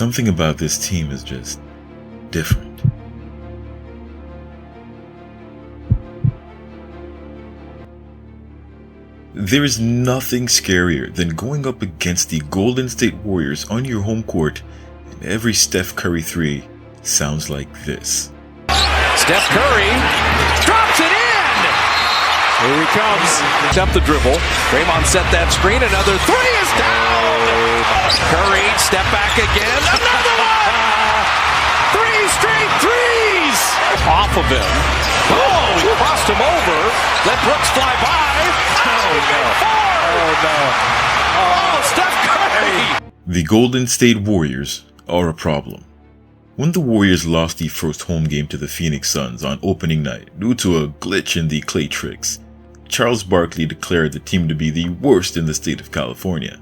Something about this team is just different. There is nothing scarier than going up against the Golden State Warriors on your home court, and every Steph Curry 3 sounds like this. Steph Curry drops it in! Here he comes. Up the dribble. Draymond set that screen. Another three is down! Curry, step back again. Another one! 3 straight threes! Off of him. Oh, he crossed him over. Let Brooks fly by. Oh, no. Oh, no. Oh, Steph Curry! The Golden State Warriors are a problem. When the Warriors lost the first home game to the Phoenix Suns on opening night due to a glitch in the clay tricks, Charles Barkley declared the team to be the worst in the state of California.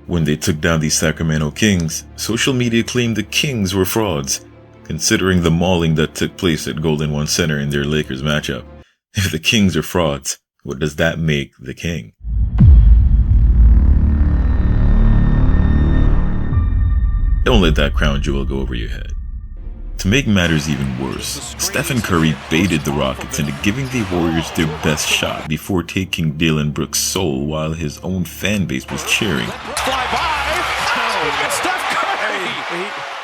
When they took down the Sacramento Kings, social media claimed the Kings were frauds, considering the mauling that took place at Golden One Center in their Lakers matchup. If the Kings are frauds, what does that make the King? Don't let that crown jewel go over your head. To make matters even worse, Stephen Curry baited the Rockets into giving the Warriors their best shot before taking Dillon Brooks' soul while his own fan base was cheering. Fly by! Oh, Steph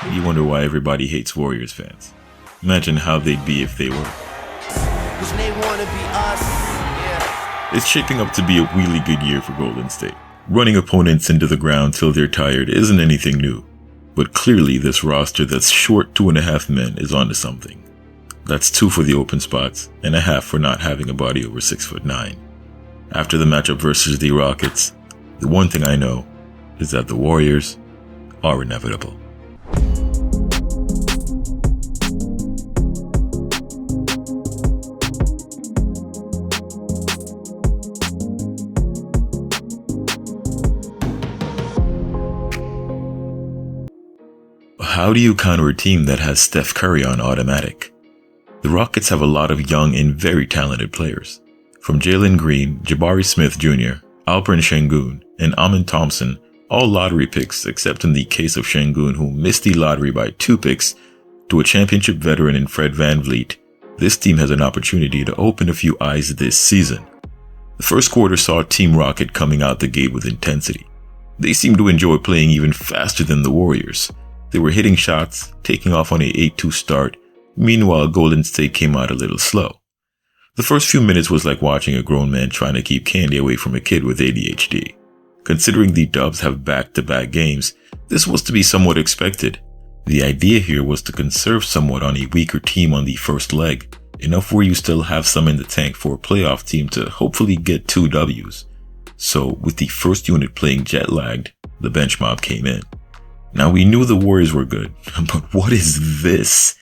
Curry! You wonder why everybody hates Warriors fans. Imagine how they'd be if they were. They wanna be us. Yeah. It's shaping up to be a really good year for Golden State. Running opponents into the ground till they're tired isn't anything new. But clearly this roster that's short 2.5 men is onto something. That's 2 for the open spots, and a half for not having a body over 6'9". After the matchup versus the Rockets, the one thing I know is that the Warriors are inevitable. How do you counter a team that has Steph Curry on automatic? The Rockets have a lot of young and very talented players. From Jalen Green, Jabari Smith Jr., Alperen Sengun, and Amen Thompson, all lottery picks except in the case of Sengun, who missed the lottery by 2 picks, to a championship veteran in Fred VanVleet. This team has an opportunity to open a few eyes this season. The first quarter saw Team Rocket coming out the gate with intensity. They seemed to enjoy playing even faster than the Warriors. They were hitting shots, taking off on a 8-2 start. Meanwhile, Golden State came out a little slow. The first few minutes was like watching a grown man trying to keep candy away from a kid with ADHD. Considering the Dubs have back-to-back games, this was to be somewhat expected. The idea here was to conserve somewhat on a weaker team on the first leg, enough where you still have some in the tank for a playoff team to hopefully get 2 Ws. So, with the first unit playing jet-lagged, the bench mob came in. Now we knew the Warriors were good, but what is this?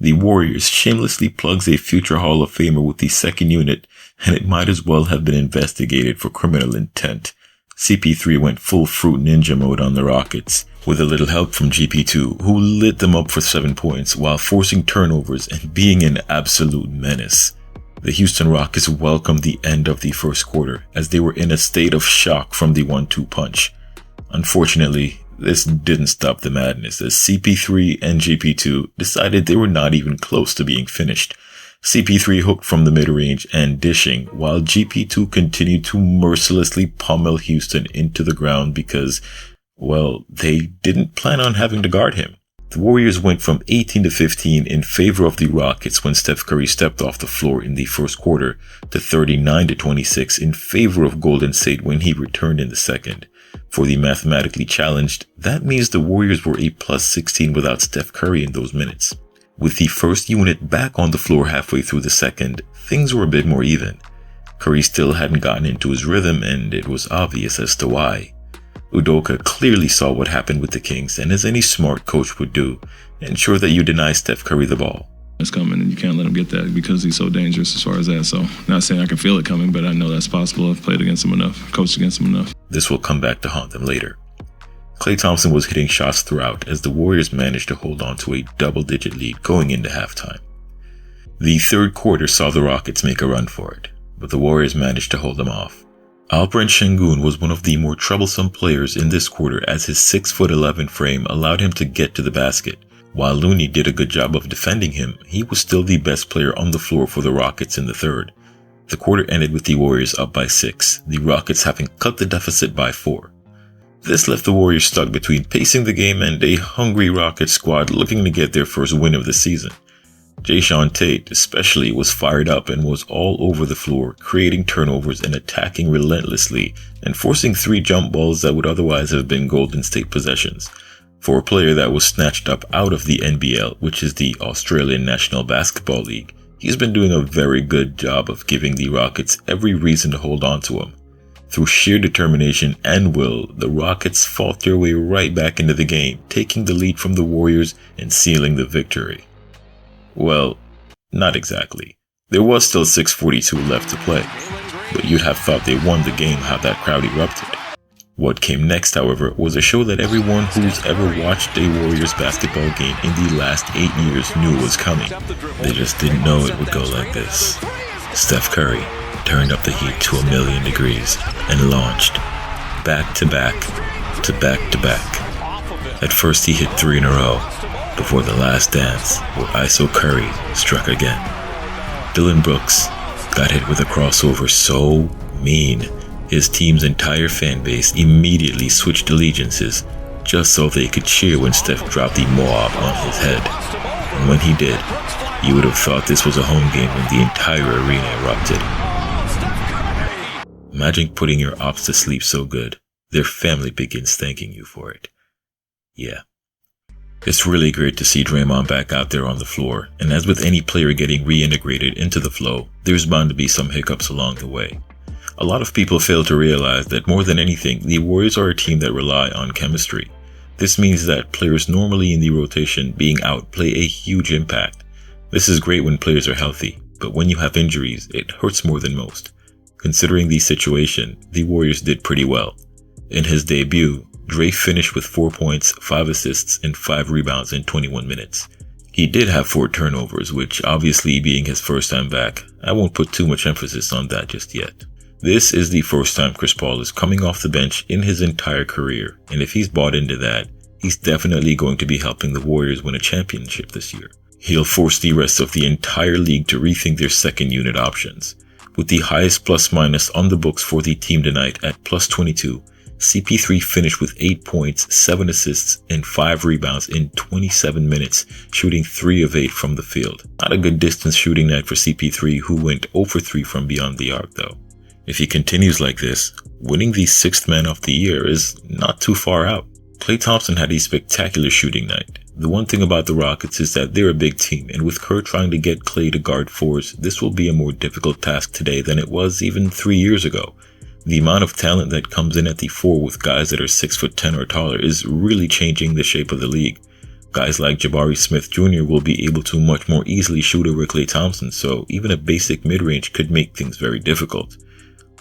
The Warriors shamelessly plugs a future Hall of Famer with the second unit, and it might as well have been investigated for criminal intent. CP3 went full fruit ninja mode on the Rockets, with a little help from GP2, who lit them up for 7 points while forcing turnovers and being an absolute menace. The Houston Rockets welcomed the end of the first quarter as they were in a state of shock from the 1-2 punch. Unfortunately, this didn't stop the madness as CP3 and GP2 decided they were not even close to being finished. CP3 hooked from the mid-range and dishing, while GP2 continued to mercilessly pummel Houston into the ground because, well, they didn't plan on having to guard him. The Warriors went from 18-15 in favor of the Rockets when Steph Curry stepped off the floor in the first quarter to 39-26 in favor of Golden State when he returned in the second. For the mathematically challenged, that means the Warriors were a plus 16 without Steph Curry in those minutes. With the first unit back on the floor halfway through the second, things were a bit more even. Curry still hadn't gotten into his rhythm, and it was obvious as to why. Udoka clearly saw what happened with the Kings, and as any smart coach would do, ensure that you deny Steph Curry the ball. It's coming, and you can't let him get that because he's so dangerous as far as that. So, not saying I can feel it coming, but I know that's possible. I've played against him enough, coached against him enough. This will come back to haunt them later. Klay Thompson was hitting shots throughout as the Warriors managed to hold on to a double-digit lead going into halftime. The third quarter saw the Rockets make a run for it, but the Warriors managed to hold them off. Alperen Şengün was one of the more troublesome players in this quarter as his 6'11" frame allowed him to get to the basket. While Looney did a good job of defending him, he was still the best player on the floor for the Rockets in the third. The quarter ended with the Warriors up by 6, the Rockets having cut the deficit by 4. This left the Warriors stuck between pacing the game and a hungry Rockets squad looking to get their first win of the season. Jae'Sean Tate especially was fired up and was all over the floor, creating turnovers and attacking relentlessly and forcing 3 jump balls that would otherwise have been Golden State possessions. For a player that was snatched up out of the NBL, which is the Australian National Basketball League, he's been doing a very good job of giving the Rockets every reason to hold on to him. Through sheer determination and will, the Rockets fought their way right back into the game, taking the lead from the Warriors and sealing the victory. Well, not exactly. There was still 6:42 left to play, but you'd have thought they won the game how that crowd erupted. What came next, however, was a show that everyone who's ever watched a Warriors basketball game in the last 8 years knew was coming. They just didn't know it would go like this. Steph Curry turned up the heat to 1,000,000 degrees and launched back to back to back to back. At first he hit 3 in a row before the last dance where ISO Curry struck again. Dillon Brooks got hit with a crossover so mean, his team's entire fan base immediately switched allegiances just so they could cheer when Steph dropped the Moab on his head. And when he did, you would have thought this was a home game when the entire arena erupted. Imagine putting your ops to sleep so good, their family begins thanking you for it. Yeah. It's really great to see Draymond back out there on the floor, and as with any player getting reintegrated into the flow, there's bound to be some hiccups along the way. A lot of people fail to realize that more than anything, the Warriors are a team that rely on chemistry. This means that players normally in the rotation being out play a huge impact. This is great when players are healthy, but when you have injuries, it hurts more than most. Considering the situation, the Warriors did pretty well. In his debut, Dre finished with 4 points, 5 assists, and 5 rebounds in 21 minutes. He did have 4 turnovers, which obviously being his first time back, I won't put too much emphasis on that just yet. This is the first time Chris Paul is coming off the bench in his entire career, and if he's bought into that, he's definitely going to be helping the Warriors win a championship this year. He'll force the rest of the entire league to rethink their second unit options. With the highest plus-minus on the books for the team tonight at plus 22, CP3 finished with 8 points, 7 assists, and 5 rebounds in 27 minutes, shooting 3 of 8 from the field. Not a good distance shooting night for CP3, who went 0 for 3 from beyond the arc though. If he continues like this, winning the 6th man of the year is not too far out. Klay Thompson had a spectacular shooting night. The one thing about the Rockets is that they're a big team, and with Kerr trying to get Klay to guard 4s, this will be a more difficult task today than it was even 3 years ago. The amount of talent that comes in at the 4 with guys that are 6'10" or taller is really changing the shape of the league. Guys like Jabari Smith Jr. will be able to much more easily shoot over Klay Thompson, so even a basic mid-range could make things very difficult.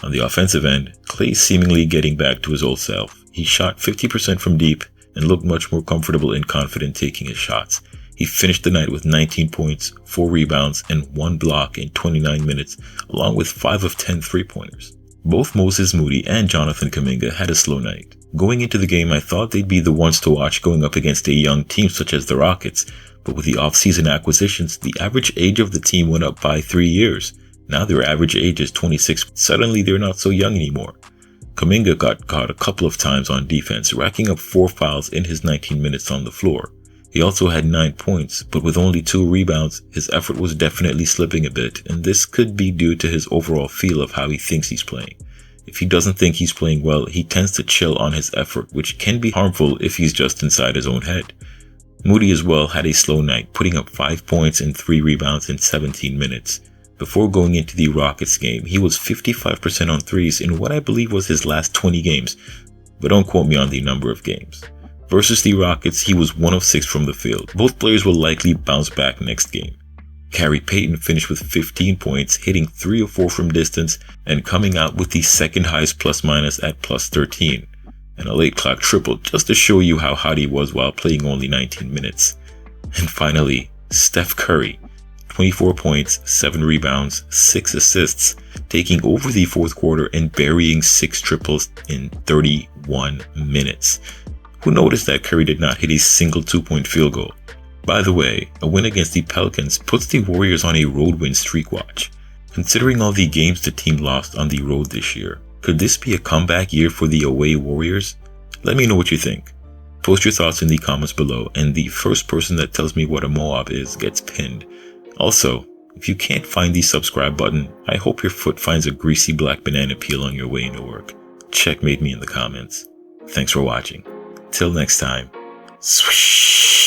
On the offensive end, Klay seemingly getting back to his old self. He shot 50% from deep and looked much more comfortable and confident taking his shots. He finished the night with 19 points, 4 rebounds, and 1 block in 29 minutes, along with 5 of 10 3-pointers. Both Moses Moody and Jonathan Kuminga had a slow night. Going into the game, I thought they'd be the ones to watch going up against a young team such as the Rockets, but with the off-season acquisitions, the average age of the team went up by 3 years. Now their average age is 26. Suddenly they're not so young anymore. Kuminga got caught a couple of times on defense, racking up 4 fouls in his 19 minutes on the floor. He also had 9 points, but with only 2 rebounds, his effort was definitely slipping a bit, and this could be due to his overall feel of how he thinks he's playing. If he doesn't think he's playing well, he tends to chill on his effort, which can be harmful if he's just inside his own head. Moody as well had a slow night, putting up 5 points and 3 rebounds in 17 minutes. Before going into the Rockets game, he was 55% on threes in what I believe was his last 20 games, but don't quote me on the number of games. Versus the Rockets, he was 1 of 6 from the field. Both players will likely bounce back next game. Gary Payton finished with 15 points, hitting 3 of 4 from distance, and coming out with the second highest plus-minus at plus 13, and a late clock triple just to show you how hot he was while playing only 19 minutes. And finally, Steph Curry 24 points, 7 rebounds, 6 assists, taking over the fourth quarter and burying 6 triples in 31 minutes. Who noticed that Curry did not hit a single 2-point field goal? By the way, a win against the Pelicans puts the Warriors on a road win streak watch. Considering all the games the team lost on the road this year, could this be a comeback year for the away Warriors? Let me know what you think. Post your thoughts in the comments below, and the first person that tells me what a Moab is gets pinned. Also, if you can't find the subscribe button, I hope your foot finds a greasy black banana peel on your way into work. Checkmate me in the comments. Thanks for watching. Till next time. Swish!